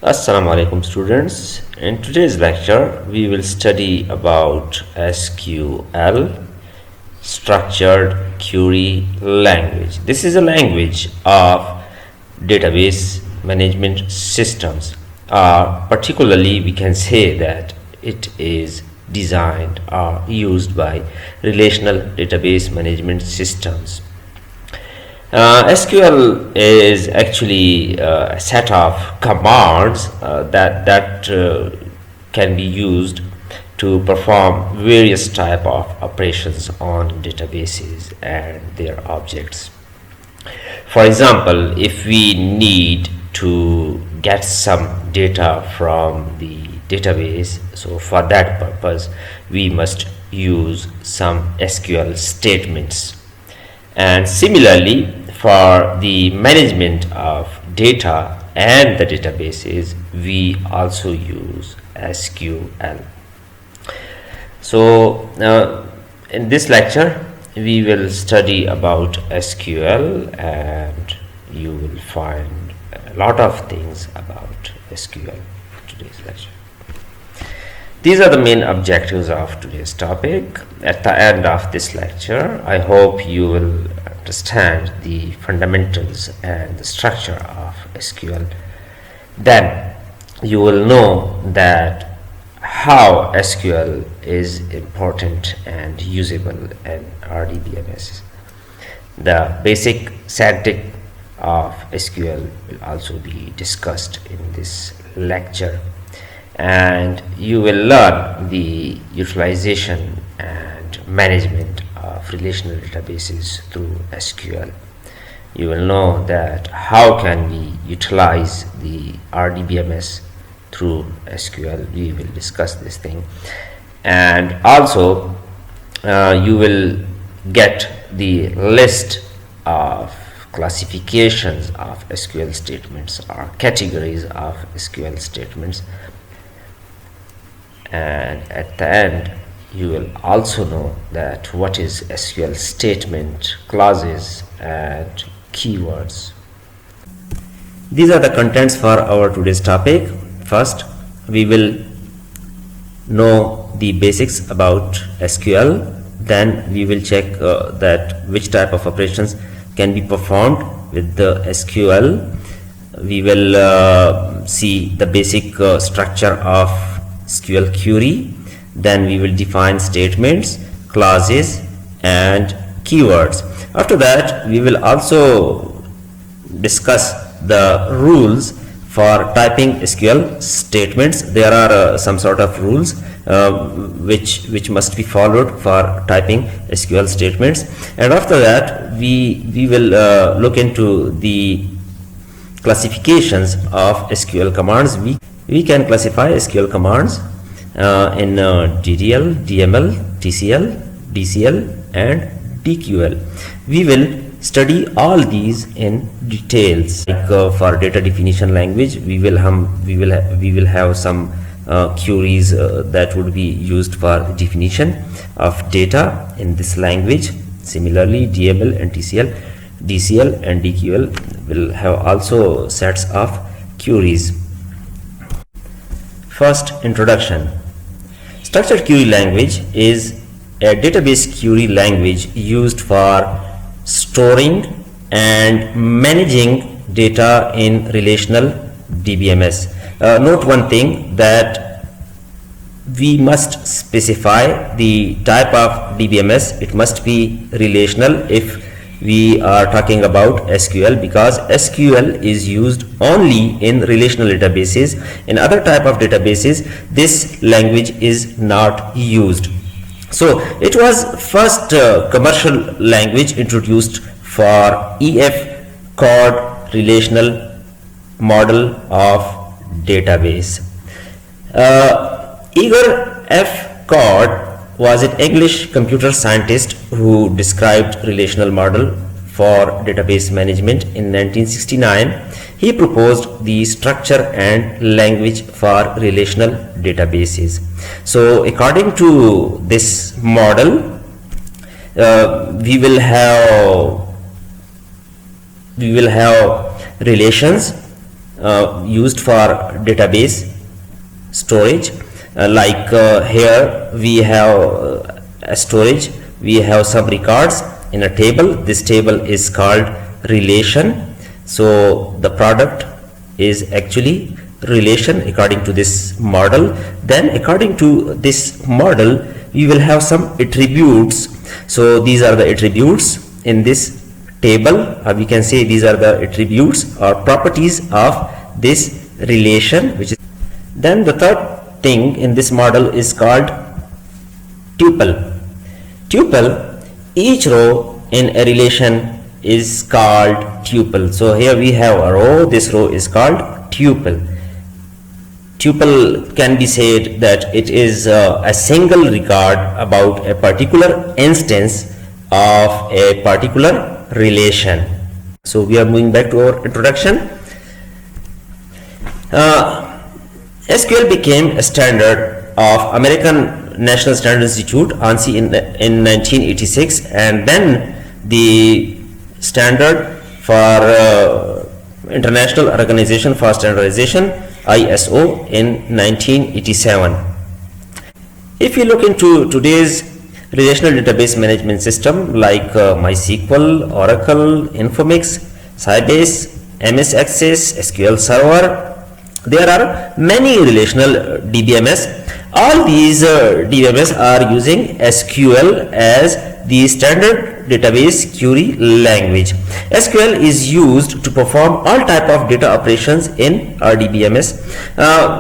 Assalamu alaikum students. In today's lecture we will study about SQL, structured query language. This is a language of database management systems. Particularly we can say that it is designed or used by relational database management systems. SQL is actually a set of commands that can be used to perform various type of operations on databases and their objects. For example, if we need to get some data from the database, so for that purpose we must use some SQL statements. And similarly, for the management of data and the databases, we also use SQL. So in this lecture we will study about SQL, and you will find a lot of things about SQL in today's lecture. These are the main objectives of today's topic. At the end of this lecture, I hope you will understand the fundamentals and the structure of SQL. Then you will know that how SQL is important and usable in RDBMS. The basic syntax of SQL will also be discussed in this lecture, and you will learn the utilization and management of relational databases through SQL. You will know that how can we utilize the RDBMS through SQL. We will discuss this thing, and also you will get the list of classifications of SQL statements or categories of SQL statements. And at the end you will also know that what is SQL statement, clauses and keywords. These are the contents for our today's topic. First, we will know the basics about SQL. Then we will check that which type of operations can be performed with the SQL. We will see the basic structure of SQL query. Then we will define statements, clauses and keywords. After that, we will also discuss the rules for typing SQL statements. There are some sort of rules which must be followed for typing SQL statements. And after that, we will look into the classifications of SQL commands. We can classify SQL commands in DDL, DML, TCL, DCL and DQL. We will study all these in details. Like for data definition language, we will have some queries that would be used for definition of data in this language. Similarly, DML and TCL, DCL and DQL will have also sets of queries. First, introduction. Structured query language is a database query language used for storing and managing data in relational DBMS. Note one thing, that we must specify the type of DBMS. It must be relational if we are talking about SQL, because SQL is used only in relational databases. In other type of databases, this language is not used. So it was first commercial language introduced for EF chord relational model of database. Igor F. Chord was an English computer scientist who described relational model for database management in 1969. He proposed the structure and language for relational databases. So according to this model, we will have relations used for database storage. Here we have a storage. We have some records in a table. This table is called relation. So the product is actually relation according to this model. Then according to this model, we will have some attributes. So these are the attributes in this table, or we can say these are the attributes or properties of this relation, which is. Then the third thing in this model is called tuple. Tuple, each row in a relation is called tuple. So here we have a row, this row is called tuple. Tuple can be said that it is a single record about a particular instance of a particular relation. So we are moving back to our introduction. SQL became a standard of American National Standards Institute (ANSI) in 1986, and then the standard for International Organization for Standardization (ISO) in 1987. If you look into today's relational database management system like MySQL, Oracle, Informix, Sybase, MS Access, SQL Server, there are many relational DBMS. All these DBMS are using SQL as the standard database query language. SQL is used to perform all type of data operations in RDBMS.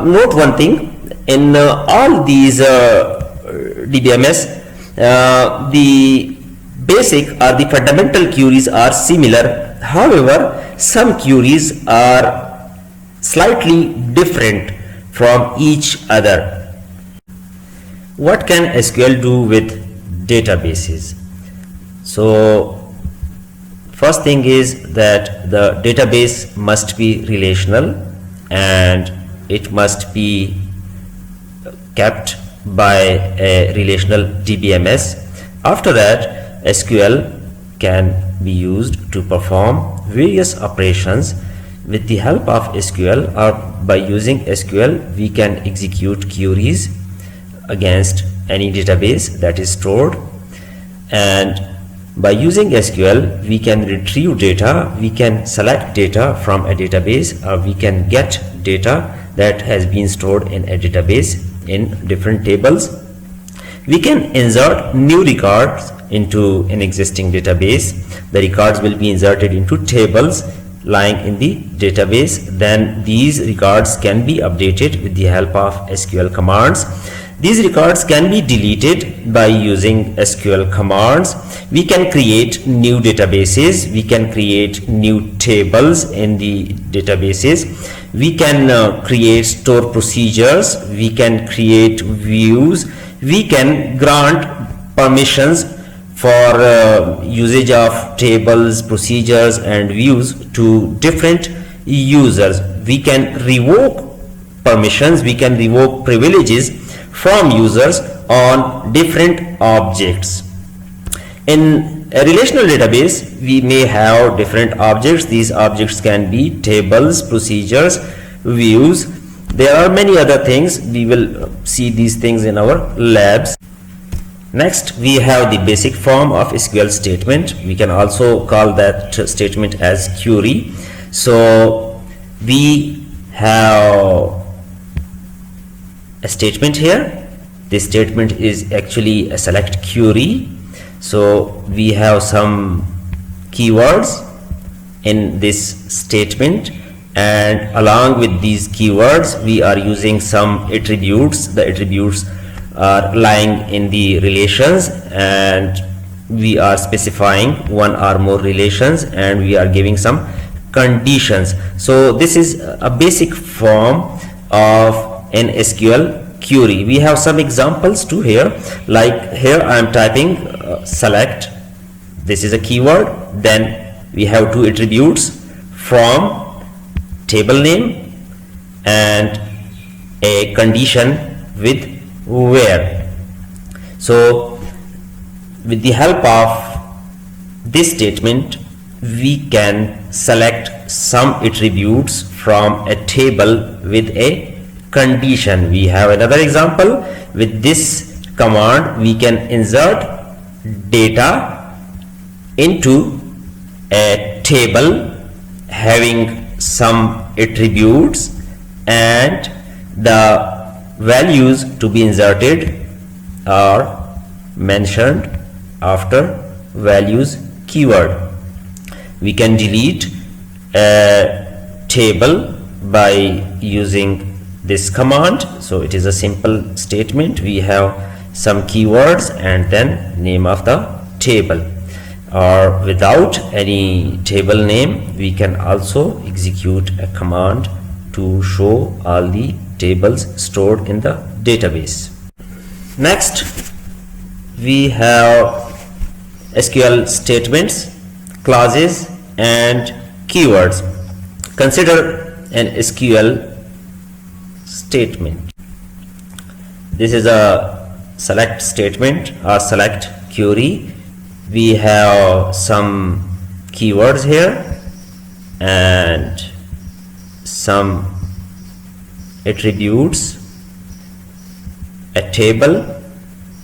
Note one thing, in all these DBMS, the basic or the fundamental queries are similar. However, some queries are slightly different from each other. What can SQL do with databases? So first thing is that the database must be relational and it must be kept by a relational DBMS. After that, SQL can be used to perform various operations. With the help of SQL, or by using SQL, we can execute queries against any database that is stored, and by using SQL we can retrieve data, we can select data from a database, or we can get data that has been stored in a database in different tables. We can insert new records into an existing database. The records will be inserted into tables lying in the database. Then these records can be updated with the help of SQL commands. These records can be deleted by using SQL commands. We can create new databases, we can create new tables in the databases, we can create store procedures, we can create views, we can grant permissions for usage of tables, procedures and views to different users. We can revoke permissions, we can revoke privileges from users on different objects. In a relational database, we may have different objects. These objects can be tables, procedures, views. There are many other things. We will see these things in our labs. Next, we have the basic form of SQL statement. We can also call that statement as query. So we have a statement here. This statement is actually a select query. So we have some keywords in this statement, and along with these keywords we are using some attributes. The attributes are lying in the relations, and we are specifying one or more relations, and we are giving some conditions. So this is a basic form of an SQL query. We have some examples too here. Like here I am typing select. This is a keyword. Then we have two attributes, from, table name, and a condition with where. So with the help of this statement we can select some attributes from a table with a condition. We have another example. With this command we can insert data into a table having some attributes, and the values to be inserted are mentioned after values keyword. We can delete a table by using this command. So it is a simple statement. We have some keywords and then name of the table, or without any table name we can also execute a command to show all the tables stored in the database. Next we have SQL statements, clauses and keywords. Consider an SQL statement. This is a select statement or select query. We have some keywords here and some attributes, a table,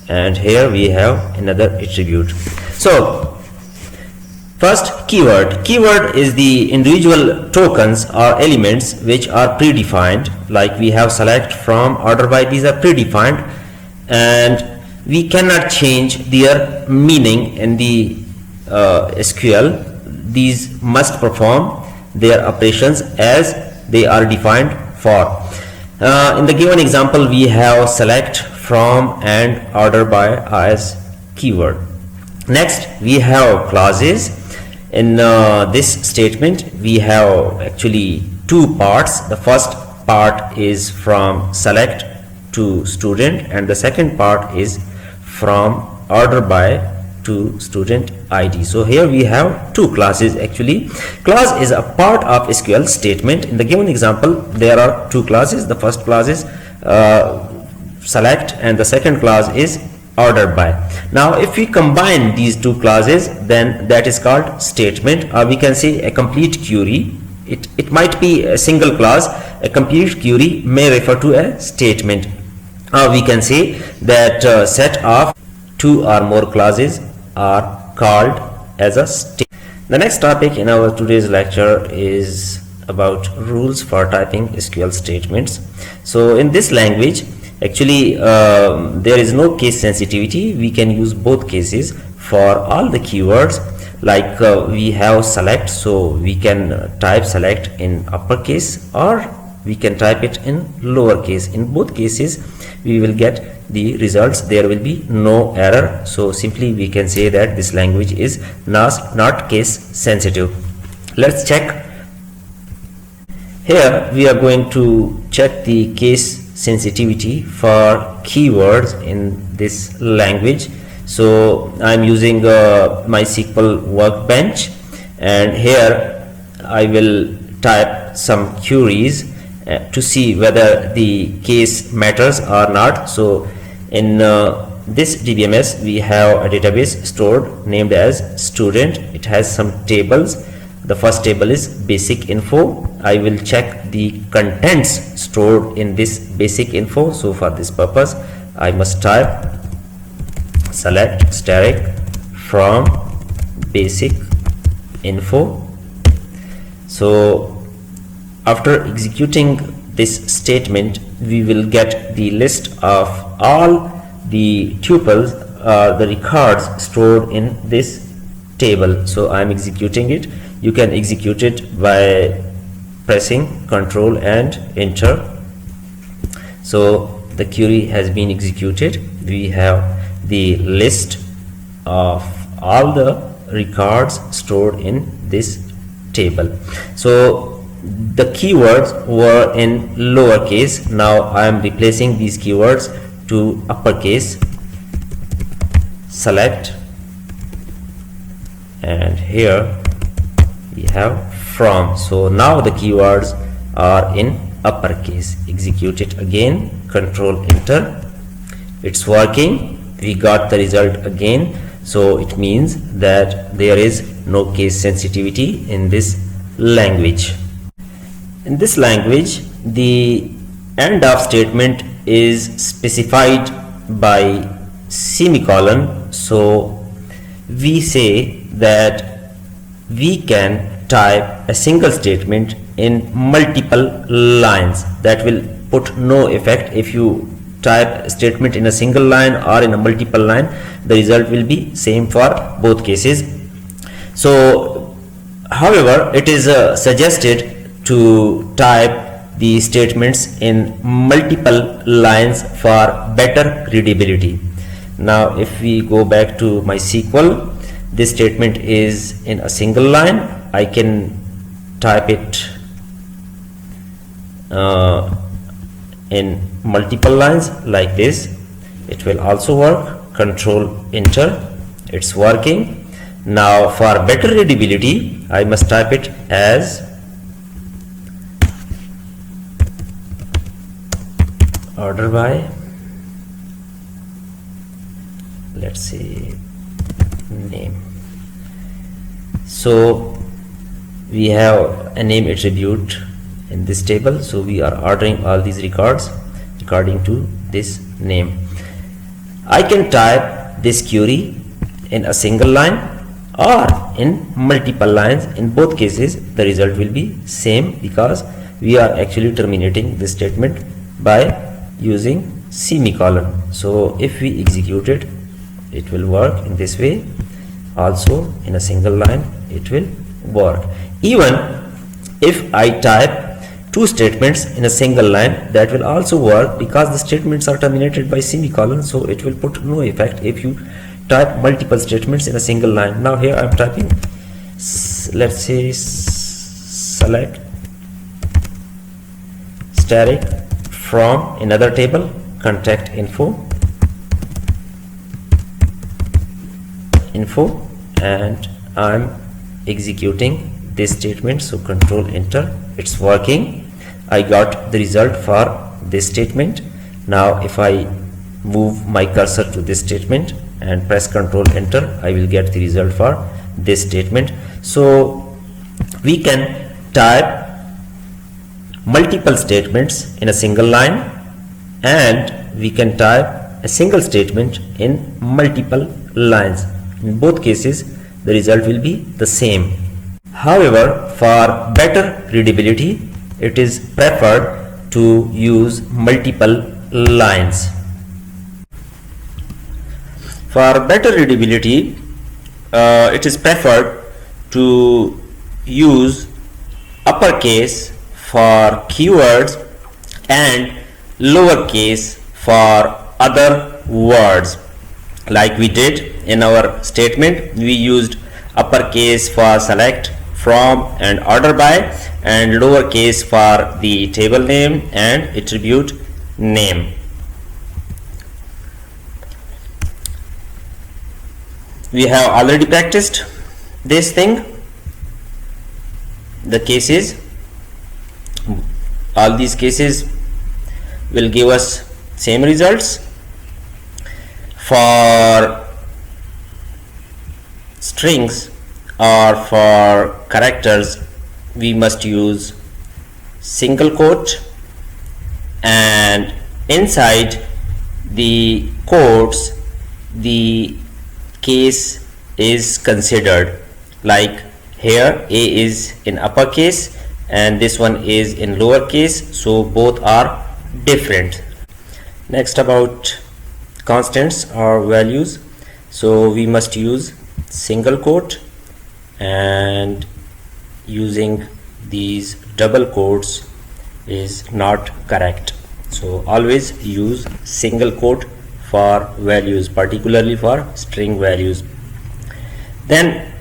and here we have another attribute. So first, keyword. Keyword is the individual tokens or elements which are predefined. Like we have select, from, order by, these are predefined and we cannot change their meaning in the SQL. These must perform their operations as they are defined for. In the given example we have select, from and order by as keyword. Next we have clauses. In this statement we have actually two parts. The first part is from select to student and the second part is from order by to student ID. So here we have two classes actually. Clause is a part of SQL statement. In the given example there are two classes. The first clause is select and the second clause is order by. Now if we combine these two clauses, then that is called statement, or we can say a complete query. It might be a single clause. A complete query may refer to a statement, or we can say that set of two or more clauses are called as a statement. The next topic in our today's lecture is about rules for typing SQL statements. So in this language actually there is no case sensitivity. We can use both cases for all the keywords. Like we have select, so we can type select in uppercase or we can type it in lowercase. In both cases we will get the results. There will be no error. So simply we can say that this language is not case sensitive. Let's check. Here we are going to check the case sensitivity for keywords in this language. So I'm using MySQL workbench, and here I will type some queries to see whether the case matters or not. So in this DBMS we have a database stored named as student. It has some tables. The first table is basic info. I will check the contents stored in this basic info. So for this purpose I must type select static from basic info. So after executing this statement we will get the list of all the tuples, the records stored in this table. So I am executing it. You can execute it by pressing Ctrl and Enter. So the query has been executed. We have the list of all the records stored in this table. So the keywords were in lowercase. Now I am replacing these keywords to uppercase. Select, and here we have from. So now the keywords are in uppercase. Execute it again, Control Enter. It's working. We got the result again. So it means that there is no case sensitivity in this language. In this language, the end of statement is specified by semicolon, so we say that we can type a single statement in multiple lines. That will put no effect. If you type a statement in a single line or in a multiple line, the result will be same for both cases. So however, it is suggested to type the statements in multiple lines for better readability. Now if we go back to my SQL, this statement is in a single line. I can type it in multiple lines like this. It will also work. Control Enter. It's working. Now for better readability, I must type it as order by, let's say, name. So we have a name attribute in this table, so we are ordering all these records according to this name. I can type this query in a single line or in multiple lines. In both cases the result will be same, because we are actually terminating this statement by using semicolon. So if we execute it, it will work in this way. Also in a single line it will work. Even if I type two statements in a single line, that will also work, because the statements are terminated by semicolon, so it will put no effect if you type multiple statements in a single line. Now here I am typing, let's say, select static from another table, contact info, and I'm executing this statement. So control enter. It's working. I got the result for this statement. Now if I move my cursor to this statement and press control enter, I will get the result for this statement. So we can type multiple statements in a single line, and we can type a single statement in multiple lines. In both cases the result will be the same. However, for better readability, it is preferred to use multiple lines. For better readability, it is preferred to use uppercase for keywords and lowercase for other words. Like we did in our statement, we used uppercase for select, from, and order by, and lowercase for the table name and attribute name. We have already practiced this thing. The cases, all these cases will give us same results. For strings or for characters, we must use single quote, and inside the quotes the case is considered. Like here A is in uppercase and this one is in lowercase, so both are different. Next, about constants or values. So we must use single quote, and using these double quotes is not correct. So always use single quote for values, particularly for string values. Then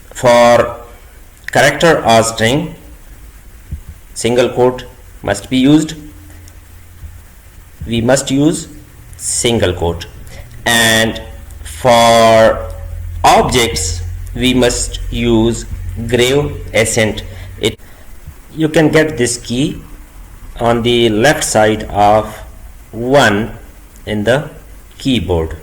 for character or string, single quote must be used. We must use single quote. And for objects, we must use grave accent. You can get this key on the left side of 1 in the keyboard.